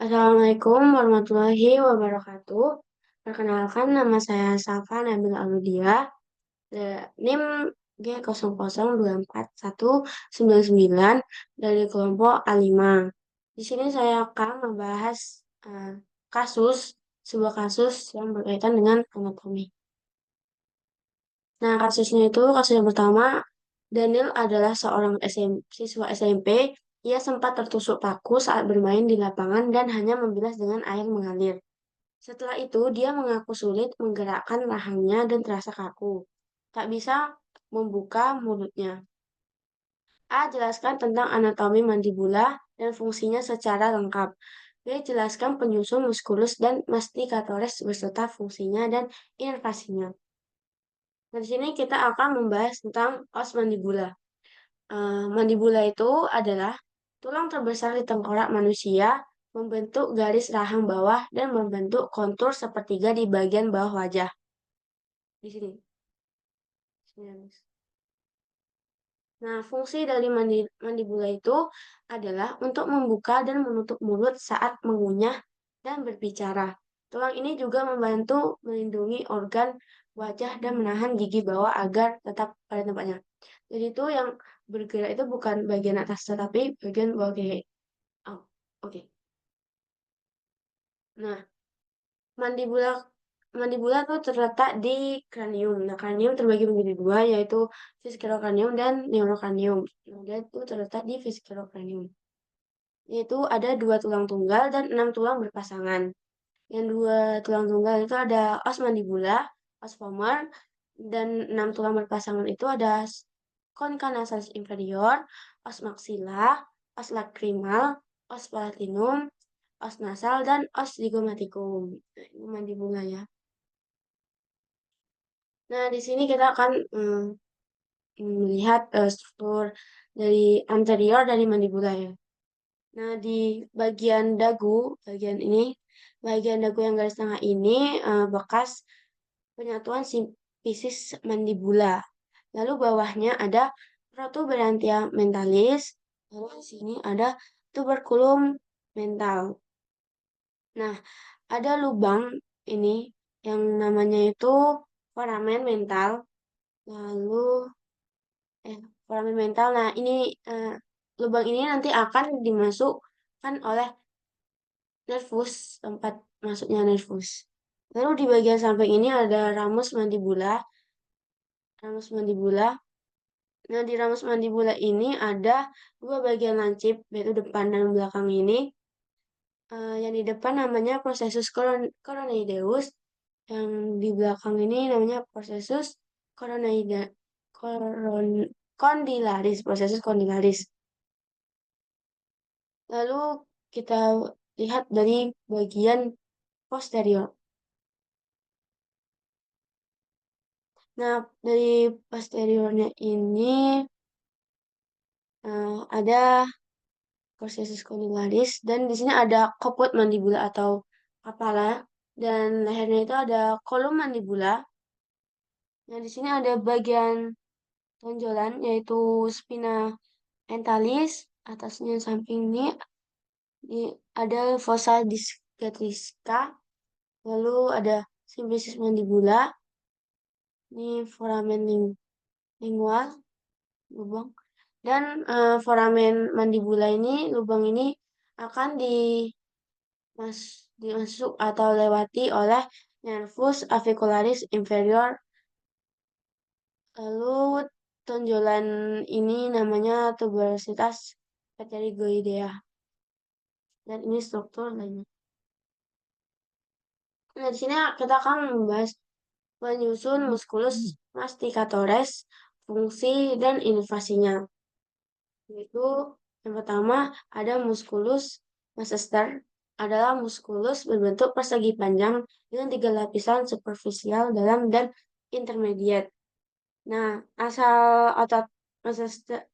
Assalamualaikum warahmatullahi wabarakatuh. Perkenalkan nama saya Safa Nabil Aludia, NIM G00249199 dari kelompok A5. Di sini saya akan membahas eh, kasus, sebuah kasus yang berkaitan dengan anatomi. Nah, kasus yang pertama, Daniel adalah seorang siswa SMP. Ia sempat tertusuk paku saat bermain di lapangan dan hanya membilas dengan air mengalir. Setelah itu, dia mengaku sulit menggerakkan rahangnya dan terasa kaku. Tak bisa membuka mulutnya. A. Jelaskan tentang anatomi mandibula dan fungsinya secara lengkap. B. Jelaskan penyusun muskulus dan mastikatoris beserta fungsinya dan inervasinya. Nah, di sini kita akan membahas tentang os mandibula. Mandibula itu adalah tulang terbesar di tengkorak manusia, membentuk garis rahang bawah dan membentuk kontur sepertiga di bagian bawah wajah. Di sini. Nah, fungsi dari mandibula itu adalah untuk membuka dan menutup mulut saat mengunyah dan berbicara. Tulang ini juga membantu melindungi organ wajah dan menahan gigi bawah agar tetap pada tempatnya. Jadi itu yang bergerak itu bukan bagian atas, tetapi bagian bawah kiri. Oh, oke. Nah, mandibula mandibula itu terletak di kranium. Nah, kranium terbagi menjadi dua, yaitu viscerocranium dan neurocranium. Nah, dia itu terletak di viscerocranium. Yaitu ada dua tulang tunggal dan enam tulang berpasangan. Yang dua tulang tunggal itu ada os mandibula, os femur, dan enam tulang berpasangan itu ada concha nasalis inferior, os maxilla, os lacrimal, os palatinum, os nasal, dan os zygomaticum. Nah, ini mandibula ya. Nah, di sini kita akan melihat struktur dari anterior dari mandibula ya. Nah, di bagian dagu yang garis tengah ini bekas penyatuan sifisis mandibula. Lalu bawahnya ada protuberantia mentalis. Lalu di sini ada tuberculum mental. Nah, ada lubang ini yang namanya itu foramen mental. Lalu foramen mental. Nah, ini lubang ini nanti akan dimasukkan oleh nervus, tempat masuknya nervus. Lalu di bagian samping ini ada ramus mandibula. Ramus mandibula. Nah, di ramus mandibula ini ada dua bagian lancip, yaitu depan dan belakang ini. Yang di depan namanya processus coronoideus, yang di belakang ini namanya processus condylaris, processus condylaris. Lalu kita lihat dari bagian posterior. Nah, dari posteriornya ini ada processus condylaris dan di sini ada caput mandibula atau kepala dan lehernya itu ada kolum mandibula. Nah, di sini ada bagian tonjolan yaitu spina entalis, atasnya samping ini ada fossa discatrica, lalu ada simfisis mandibula, ini foramen lingual, lubang, dan foramen mandibula ini, lubang ini akan dimasuk atau lewati oleh nervus avicularis inferior. Lalu tonjolan ini namanya tuberositas pterygoidea. Dan ini struktur lainnya. Nah, di sini kita akan membahas penyusun musculus masticatores, fungsi dan inovasinya. Yaitu yang pertama ada musculus masseter, adalah muskulus berbentuk persegi panjang dengan tiga lapisan superficial, dalam, dan intermediate. Nah, otot masseter,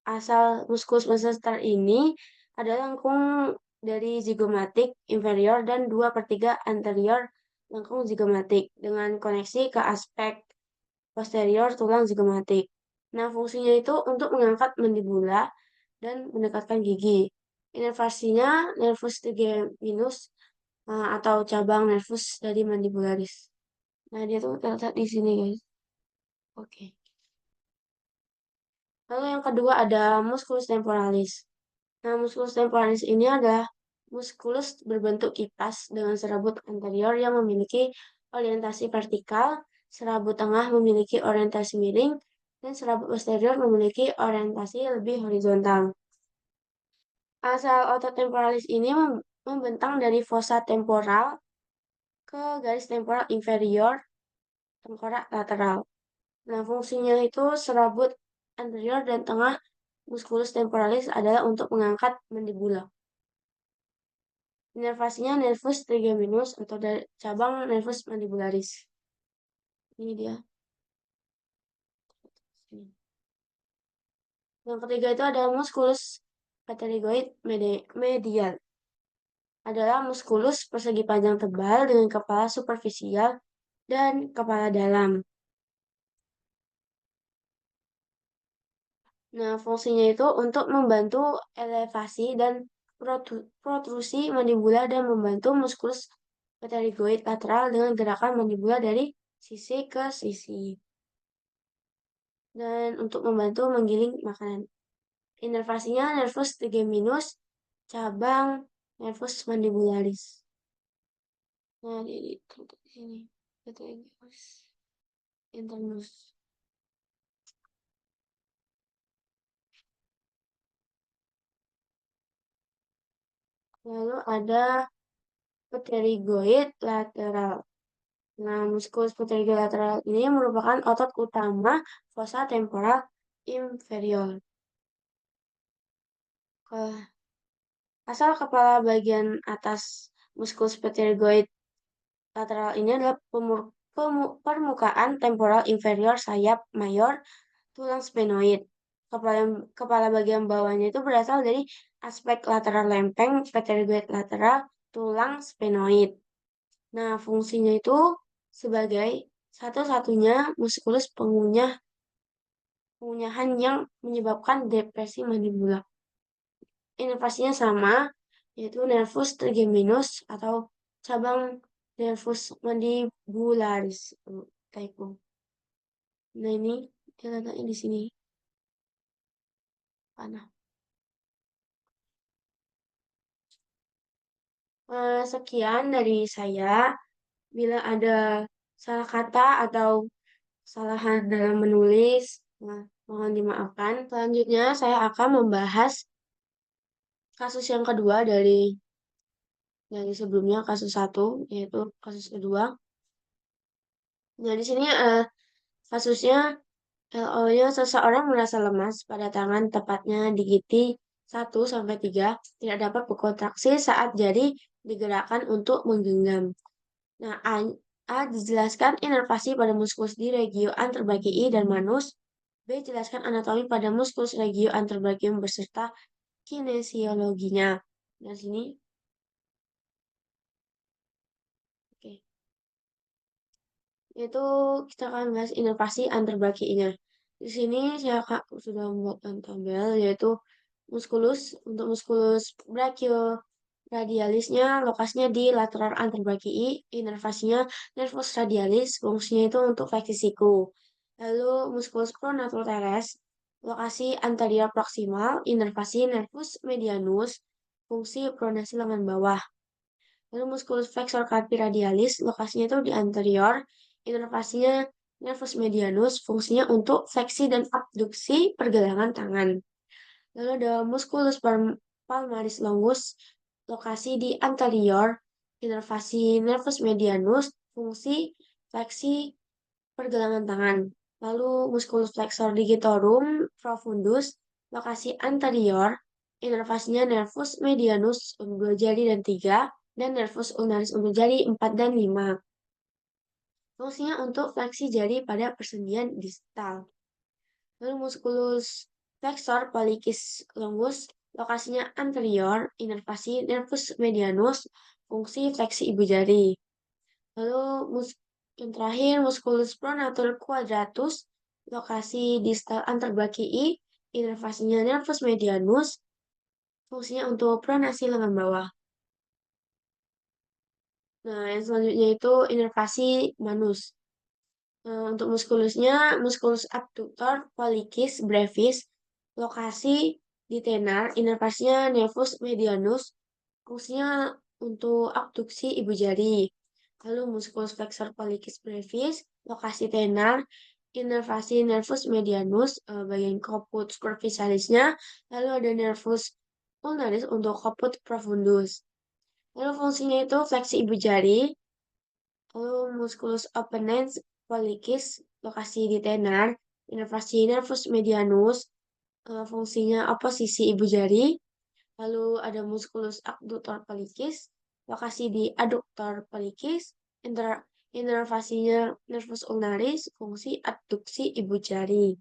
asal muskulus masseter ini adalah lengkung dari zigomatik inferior dan 2/3 anterior lengkung zigomatik dengan koneksi ke aspek posterior tulang zigomatik. Nah, fungsinya itu untuk mengangkat mandibula dan mendekatkan gigi. Inervasinya nervus trigeminus atau cabang nervus dari mandibularis. Nah, dia tuh terletak di sini, guys. Oke. Lalu yang kedua ada musculus temporalis. Nah, musculus temporalis ini adalah muskulus berbentuk kipas dengan serabut anterior yang memiliki orientasi vertikal, serabut tengah memiliki orientasi miring, dan serabut posterior memiliki orientasi lebih horizontal. Asal otot temporalis ini membentang dari fossa temporal ke garis temporal inferior tengkorak lateral. Nah, fungsinya itu serabut anterior dan tengah musculus temporalis adalah untuk mengangkat mandibula. Inervasinya nervus trigeminus atau dari cabang nervus mandibularis. Ini dia. Yang ketiga itu ada musculus pterygoid medial. Adalah muskulus persegi panjang tebal dengan kepala superficial dan kepala dalam. Nah, fungsinya itu untuk membantu elevasi dan protrusi mandibula dan membantu muskulus pterygoid lateral dengan gerakan mandibula dari sisi ke sisi. Dan untuk membantu menggiling makanan. Inervasinya nervus trigeminus, cabang nervus mandibularis. Nah, di sini. Trigeminus internus. Lalu ada pterygoid lateral. Nah, musculus pterygoid lateral ini merupakan otot utama fossa temporal inferior. Asal kepala bagian atas musculus pterygoid lateral ini adalah permukaan temporal inferior sayap mayor tulang sphenoid. Kepala bagian bawahnya itu berasal dari aspek lateral lempeng pterygoid lateral tulang sphenoid. Nah, fungsinya itu sebagai satu-satunya muskulus pengunyahan yang menyebabkan depresi mandibula. Inervasinya sama, yaitu nervus trigeminus atau cabang nervus mandibularis. Typo. Nah, ini dia letaknya di sini. Panah. Sekian dari saya. Bila ada salah kata atau kesalahan dalam menulis, mohon dimaafkan. Selanjutnya, saya akan membahas kasus yang kedua dari sebelumnya, kasus satu, yaitu kasus kedua. Nah, di sini kasusnya LO-nya seseorang merasa lemas pada tangan, tepatnya di gigi 1-3, tidak dapat berkontraksi saat jari digerakkan untuk menggenggam. Nah, A dijelaskan inervasi pada muskulus di regio anterbrakii dan manus. B jelaskan anatomi pada muskulus regio anterbrachium beserta kinesiologinya. Nah, sini. Oke. Itu kita akan bahas inervasi anterbrachiinya. Di sini saya sudah membuatkan tabel, yaitu untuk muskulus brachioradialisnya lokasinya di lateral anterbrakii, inervasinya nervus radialis, fungsinya itu untuk fleksi siku. Lalu muskulus pronator teres, lokasi anterior proximal, inervasi nervus medianus, fungsi pronasi lengan bawah. Lalu muskulus flexor carpi radialis, lokasinya itu di anterior, inervasinya nervus medianus, fungsinya untuk fleksi dan abduksi pergelangan tangan. Lalu ada musculus palmaris longus, lokasi di anterior, inervasi nervus medianus, fungsi fleksi pergelangan tangan. Lalu musculus flexor digitorum profundus, lokasi anterior, inervasinya nervus medianus untuk 2 jari dan 3, dan nervus ulnaris untuk jari 4 dan 5. Fungsinya untuk fleksi jari pada persendian distal. Lalu musculus flexor pollicis longus, lokasinya anterior, inervasi nervus medianus, fungsi fleksi ibu jari. Lalu yang terakhir musculus pronator quadratus, lokasi distal anterbrakii, inervasinya nervus medianus, fungsinya untuk pronasi lengan bawah. Nah, yang selanjutnya itu inervasi manus. Untuk muskulusnya, muskulus abductor pollicis brevis, lokasi di tenar, inervasinya nervus medianus, fungsinya untuk abduksi ibu jari. Lalu muskulus flexor pollicis brevis, lokasi tenar, inervasi nervus medianus, bagian caput superficialisnya, lalu ada nervus ulnaris untuk caput profundus. Lalu fungsinya itu fleksi ibu jari, lalu musculus opponens pollicis, lokasi di tenar, inervasi nervus medianus, fungsinya oposisi ibu jari, lalu ada musculus abductor pollicis, lokasi di adductor pollicis, inervasinya nervus ulnaris, fungsi adduksi ibu jari.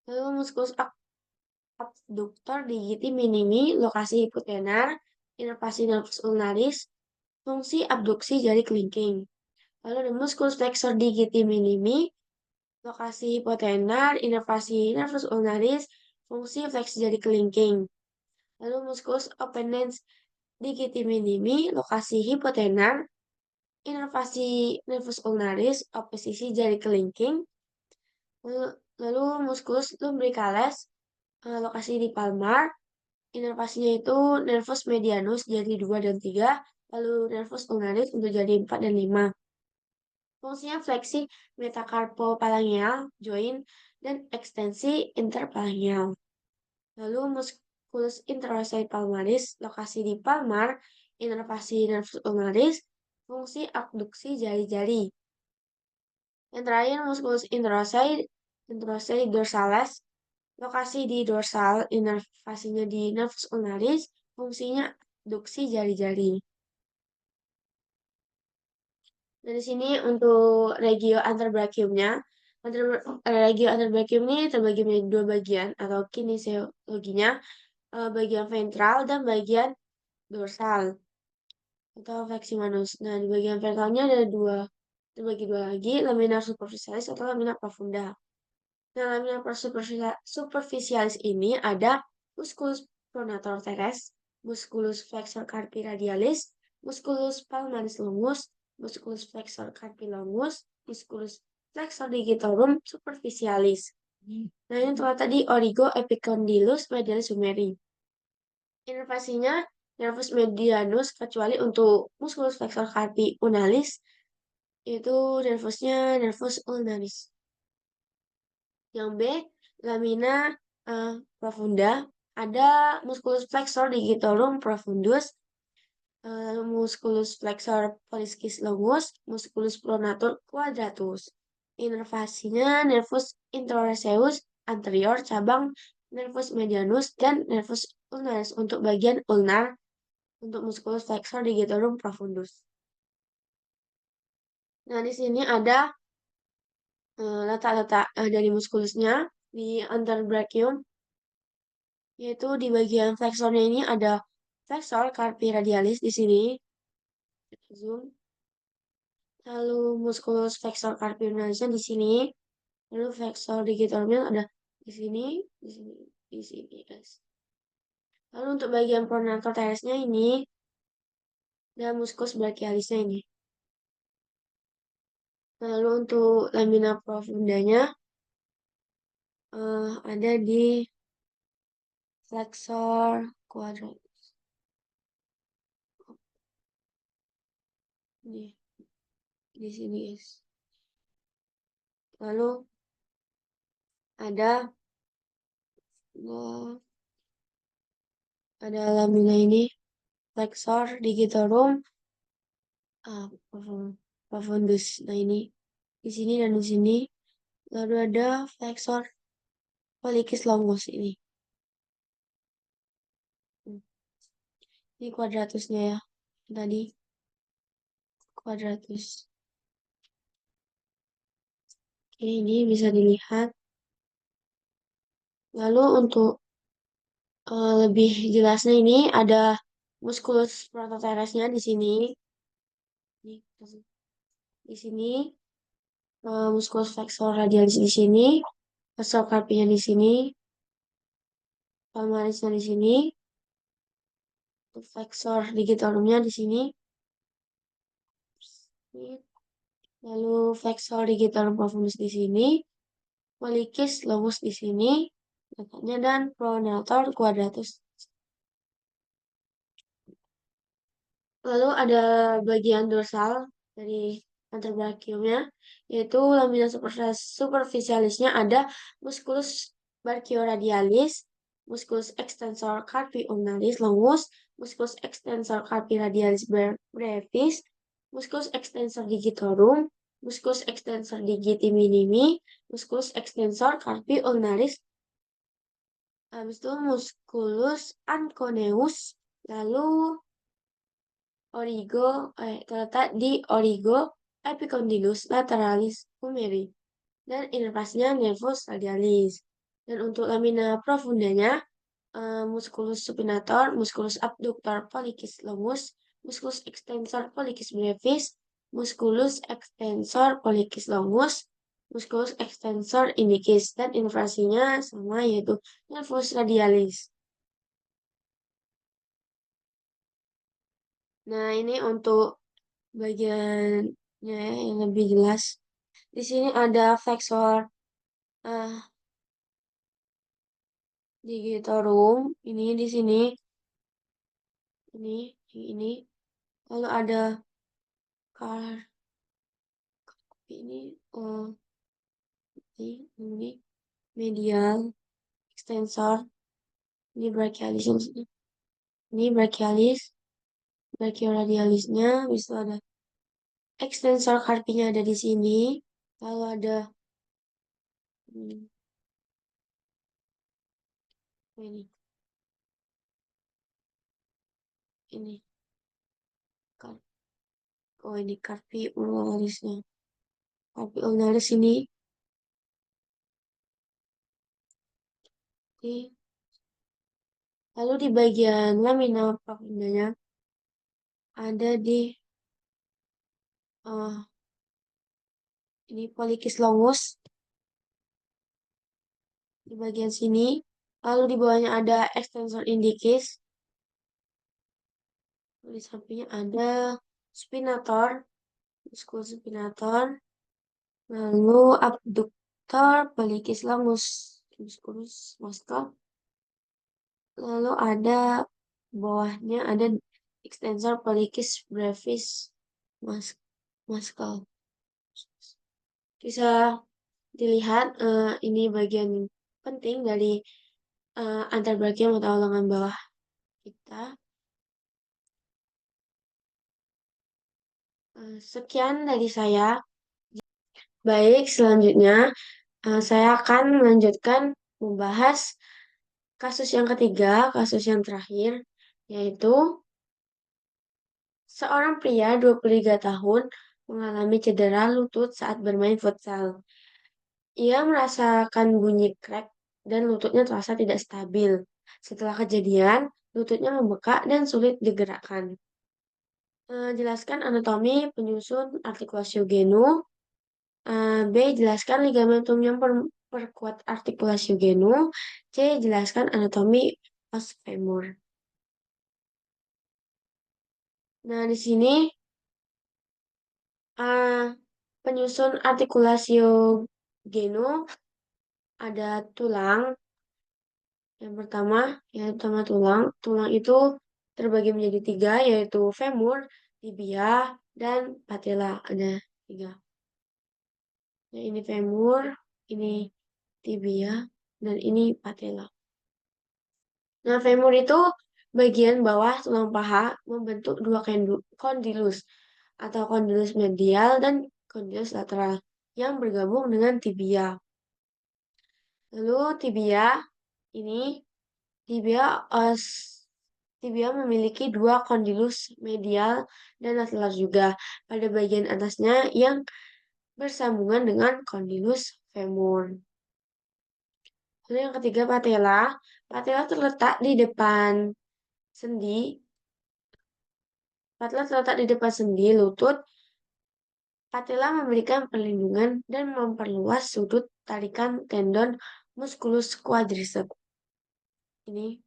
Lalu musculus abductor digiti minimi, lokasi hipotenar, inervasi nervus ulnaris, fungsi abduksi jari kelingking. Lalu ada musculus flexor digiti minimi, lokasi hipotenar, inervasi nervus ulnaris, fungsi fleksi jari kelingking. Lalu musculus opponens digiti minimi, lokasi hipotenar, inervasi nervus ulnaris, oposisi jari kelingking. Lalu musculus lumbricalis, lokasi di palmar, inervasinya itu nervus medianus jadi 2 dan 3, lalu nervus ulnaris untuk jadi 4 dan 5. Fungsinya fleksi metacarpophalangeal, join, dan ekstensi interphalangeal. Lalu musculus interossei palmaris, lokasi di palmar, inervasi nervus ulnaris, fungsi abduksi jari-jari. Yang terakhir musculus interossei dorsalis, lokasi di dorsal, inervasinya di nervus ulnaris, fungsinya abduksi jari-jari. Nah, di sini untuk regio anterbrachiumnya, regio anterbrachium ini terbagi menjadi 2 bagian atau kinesiologinya, bagian ventral dan bagian dorsal atau fleximanus. Nah, di bagian ventralnya ada terbagi dua lagi, lamina superficialis atau lamina profunda. Nah, lamina superficialis ini ada musculus pronator teres, musculus flexor carpi radialis, musculus palmaris longus, musculus flexor carpi longus, musculus flexor digitorum superficialis. Nah, ini terletak di origo epicondylus medialis humeri. Inervasinya nervus medianus kecuali untuk musculus flexor carpi ulnaris, itu nervusnya nervus ulnaris. Yang B, lamina profunda, ada musculus flexor digitorum profundus, musculus flexor pollicis longus, musculus pronator quadratus. Inervasinya nervus interoseus anterior cabang nervus medianus dan nervus ulnaris untuk bagian ulnar untuk musculus flexor digitorum profundus. Nah, di sini ada letak-letak dari muskulusnya di anterbrachium, yaitu di bagian fleksornya ini ada flexor carpi radialis di sini, zoom. Lalu muskulus flexor carpi ulnarisnya di sini, lalu flexor digitorum ada di sini, di sini, di sini, guys. Lalu untuk bagian pronator teresnya ini, ada musculus brachialisnya ini. Lalu untuk lamina profundanya ada di flexor quadratus. Di sini, guys. Lalu ada lamina ini flexor digitorum profundus. Nah, ini di sini dan di sini. Lalu ada flexor pollicis longus ini. Ini kuadratusnya ya. Tadi kuadratus. Oke, ini bisa dilihat. Lalu untuk lebih jelasnya ini ada musculus prototeresnya di sini. Di sini musculus flexor radialis di sini, flexor carpinya di sini. palmarisnya di sini, flexor digitalumnya di sini, lalu flexor digitorum profundus di sini, pollicis longus di sini, letaknya dan pronator quadratus. Lalu ada bagian dorsal dari anterbranchiumnya, yaitu lamina superficialisnya ada musculus brachioradialis, musculus extensor carpi ulnaris longus, musculus extensor carpi radialis brevis, musculus extensor digitorum, musculus extensor digiti minimi, musculus extensor carpi ulnaris, habis itu musculus anconeus, lalu terletak di origo epicondylus lateralis humeri dan inervasinya nervus radialis. Dan untuk lamina profundanya, musculus supinator, musculus abductor pollicis longus, musculus extensor pollicis brevis, musculus extensor pollicis longus, musculus extensor indicis, dan inervasinya sama yaitu nervus radialis. Nah, ini untuk bagiannya yang lebih jelas. Di sini ada flexor uh, digitorum, ini di sini, ini. Lalu ada car ini ini medial extensor, ini brachialis ini brachialis, brachioradialisnya, bisa ada extensor carpinya ada di sini. Lalu ada ini ini ini carpi ulnarisnya. Carpi ulnaris ini lalu di bagian lamina profundanya ada di ini pollicis longus di bagian sini. Lalu di bawahnya ada extensor indicis. Di sampingnya ada spinator, musculus spinator. Lalu abductor pollicis longus, musculus muscle. Lalu ada bawahnya ada extensor pollicis brevis muscle. Bisa dilihat ini bagian penting dari anterbranchium atau lengan bawah kita. Sekian dari saya. Baik, selanjutnya saya akan melanjutkan membahas kasus yang ketiga, kasus yang terakhir, yaitu seorang pria 23 tahun mengalami cedera lutut saat bermain futsal. Ia merasakan bunyi krek dan lututnya terasa tidak stabil. Setelah kejadian, lututnya membekak dan sulit digerakkan. Jelaskan anatomi penyusun artikulasi genu. B. Jelaskan ligamentum yang perkuat artikulasi genu. C. Jelaskan anatomi os femur. Nah, di sini penyusun artikulasi genu ada tulang. Yang pertama tulang. Tulang itu terbagi menjadi tiga, yaitu femur, tibia, dan patella. Ada tiga. Nah, ini femur, ini tibia, dan ini patella. Nah, femur itu bagian bawah tulang paha membentuk dua kondilus atau kondilus medial dan kondilus lateral yang bergabung dengan tibia. Lalu ini tibia tibia memiliki dua kondilus medial dan lateral juga pada bagian atasnya yang bersambungan dengan kondilus femur. Lalu yang ketiga patella. Patella terletak di depan sendi. Patella terletak di depan sendi lutut. Patella memberikan perlindungan dan memperluas sudut tarikan tendon musculus quadriceps. ini.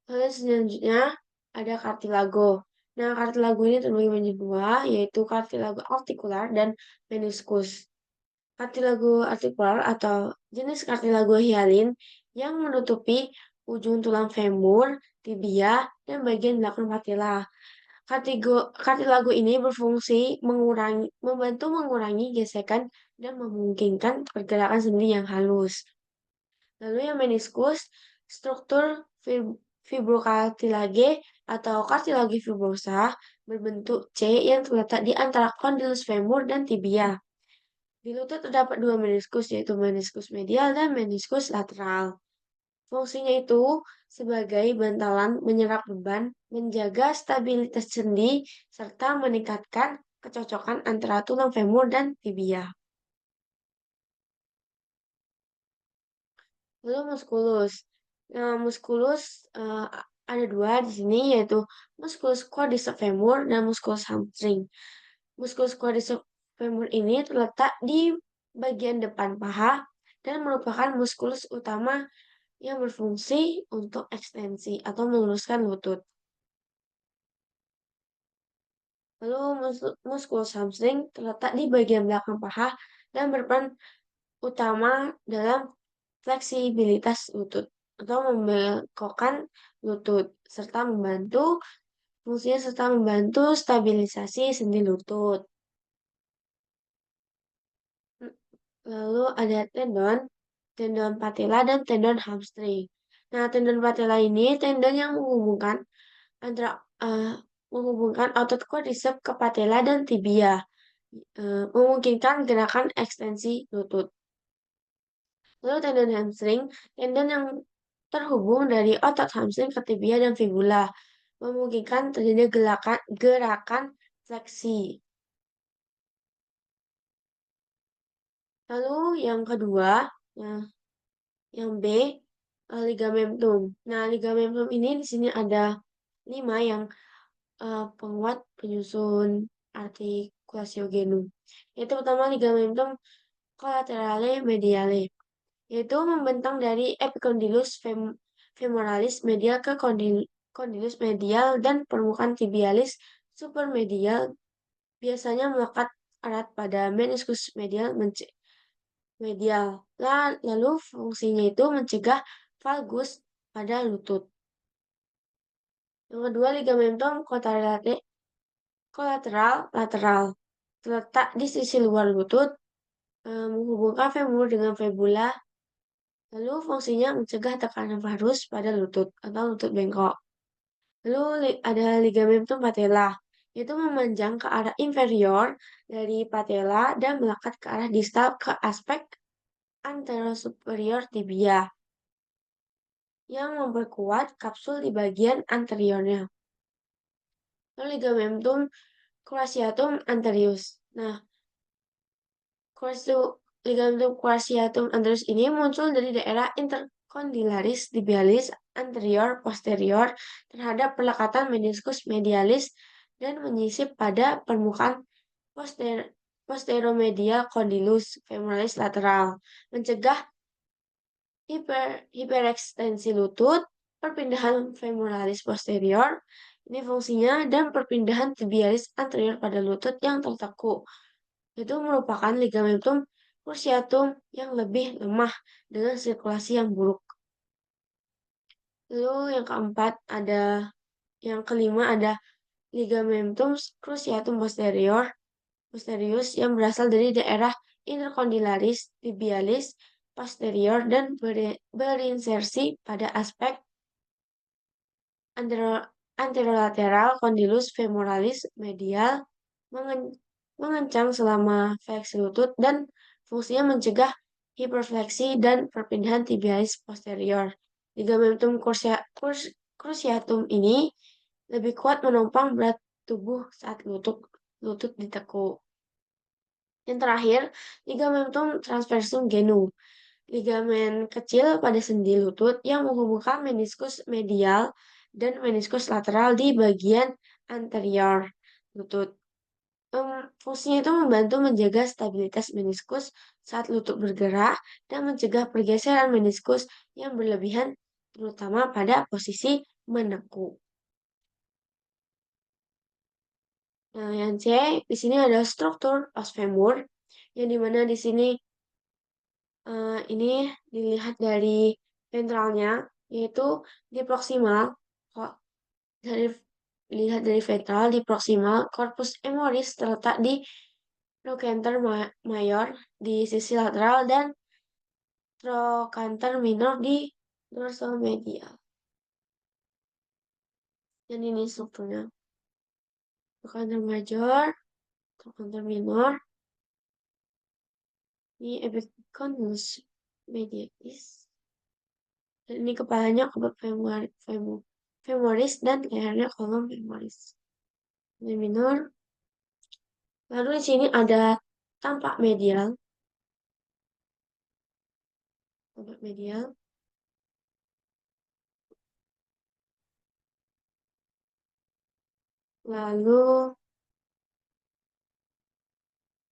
Lalu selanjutnya ada kartilago. Nah, kartilago ini terbagi menjadi dua, yaitu kartilago artikular dan meniskus. Kartilago artikular atau jenis kartilago hialin yang menutupi ujung tulang femur, tibia, dan bagian belakang patella. Kartilago ini berfungsi membantu mengurangi gesekan dan memungkinkan pergerakan sendi yang halus. Lalu yang meniskus, struktur fibrokartilage atau kartilage fibrosa berbentuk C yang terletak di antara kondilus femur dan tibia. Di lutut terdapat dua meniskus, yaitu meniskus medial dan meniskus lateral. Fungsinya itu sebagai bantalan menyerap beban, menjaga stabilitas sendi, serta meningkatkan kecocokan antara tulang femur dan tibia. Lalu muskulus. Nah, muskulus ada dua di sini, yaitu muskulus quadriceps femur dan muskulus hamstring. Muskulus quadriceps femur ini terletak di bagian depan paha dan merupakan muskulus utama yang berfungsi untuk ekstensi atau meluruskan lutut. Lalu muskulus hamstring terletak di bagian belakang paha dan berperan utama dalam fleksibilitas lutut atau membengkokkan lutut serta membantu stabilisasi sendi lutut. Lalu ada tendon patella dan tendon hamstring. Nah, tendon patella ini tendon yang antara eh, menghubungkan otot quadriceps ke patella dan tibia, memungkinkan gerakan ekstensi lutut. Lalu tendon hamstring, tendon yang terhubung dari otot hamstring ke tibia dan fibula, memungkinkan terjadinya gerakan fleksi. Lalu yang kedua, nah, yang B, ligamentum. Nah, ligamentum ini di sini ada 5 yang penguat penyusun articulatio yaitu pertama ligamentum collaterale mediale, yaitu membentang dari epicondylus femoralis medial ke condylus medial dan permukaan tibialis supermedial biasanya melekat erat pada meniskus medial. Lalu fungsinya itu mencegah valgus pada lutut. Yang kedua, ligamentum kolateral lateral terletak di sisi luar lutut, menghubungkan femur dengan fibula. Lalu fungsinya mencegah tekanan varus pada lutut atau lutut bengkok. Lalu ada ligamentum patella, yaitu memanjang ke arah inferior dari patella dan melekat ke arah distal ke aspek anterosuperior tibia yang memperkuat kapsul di bagian anteriornya. Lalu ligamentum cruciatum anterius. Nah, ligamentum cruciatum anterius ini muncul dari daerah intercondylaris tibialis anterior posterior terhadap pelekatan meniskus medialis dan menyisip pada permukaan posteromedial condylus femoralis lateral, mencegah hiperekstensi lutut, perpindahan femoralis posterior, ini fungsinya, dan perpindahan tibialis anterior pada lutut yang tertekuk. Itu merupakan ligamentum cruciatum yang lebih lemah dengan sirkulasi yang buruk. Lalu yang kelima ada ligamentum cruciatum posterius yang berasal dari daerah intercondylaris tibialis posterior dan berinsersi pada aspek anterolateral condylus femoralis medial mengencang selama fleksi lutut dan fungsinya mencegah hiperfleksi dan perpindahan tibialis posterior. Ligamentum cruciatum ini lebih kuat menopang berat tubuh saat lutut ditekuk. Yang terakhir, ligamentum transversum genu. Ligamen kecil pada sendi lutut yang menghubungkan meniskus medial dan meniskus lateral di bagian anterior lutut. Fungsinya itu membantu menjaga stabilitas meniskus saat lutut bergerak dan mencegah pergeseran meniskus yang berlebihan, terutama pada posisi menekuk. Nah, yang C, di sini ada struktur os femur, yang dimana di sini ini dilihat dari ventralnya, yaitu di proksimal, kok dari dilihat dari ventral di proksimal, corpus emoris terletak di trochanter mayor di sisi lateral dan trochanter minor di dorsal medial. Dan ini strukturnya. Trochanter major, trochanter minor, ini epicondylus medialis. Dan ini kepalanya obat femoris dan lehernya kolom femoris. Ini minor. Lalu di sini ada tampak medial. Tampak medial. Lalu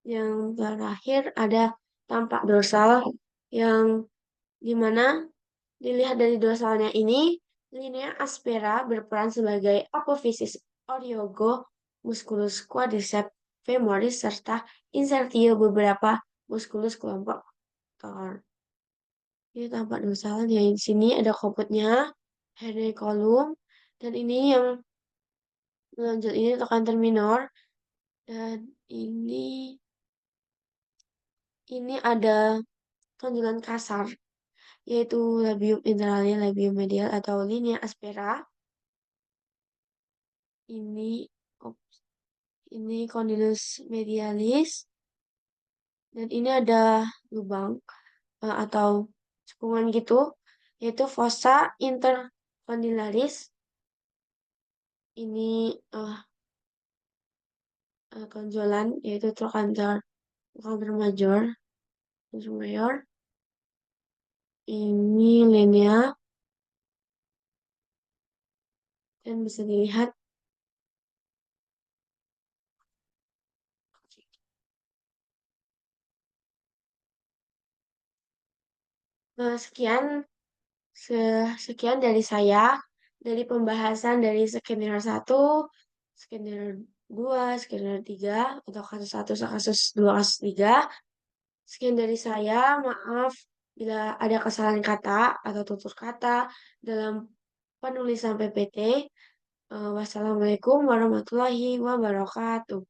yang terakhir ada tampak dorsal yang dimana dilihat dari dorsalnya ini, linea aspera berperan sebagai apofisis oriogo musculus quadriceps femoris serta insertio beberapa muskulus kelompok tor. Ini tampak dorsal, yang di sini ada koputnya, column, dan ini yang menonjol ini trochanter minor, dan ini ada tonjolan kasar, yaitu labium interalia, labium medial atau linea aspera. Ini ini condylus medialis, dan ini ada lubang atau cekungan gitu, yaitu fossa intercondylaris. Ini tonjolan, yaitu trochanter major, mayor. Ini linea, dan bisa dilihat sekian sekian dari saya, dari pembahasan dari skenario 1, skenario 2, skenario 3, atau kasus 1, kasus 2, kasus 3. Sekian dari saya, maaf bila ada kesalahan kata atau tutur kata dalam penulisan PPT. Wassalamualaikum warahmatullahi wabarakatuh.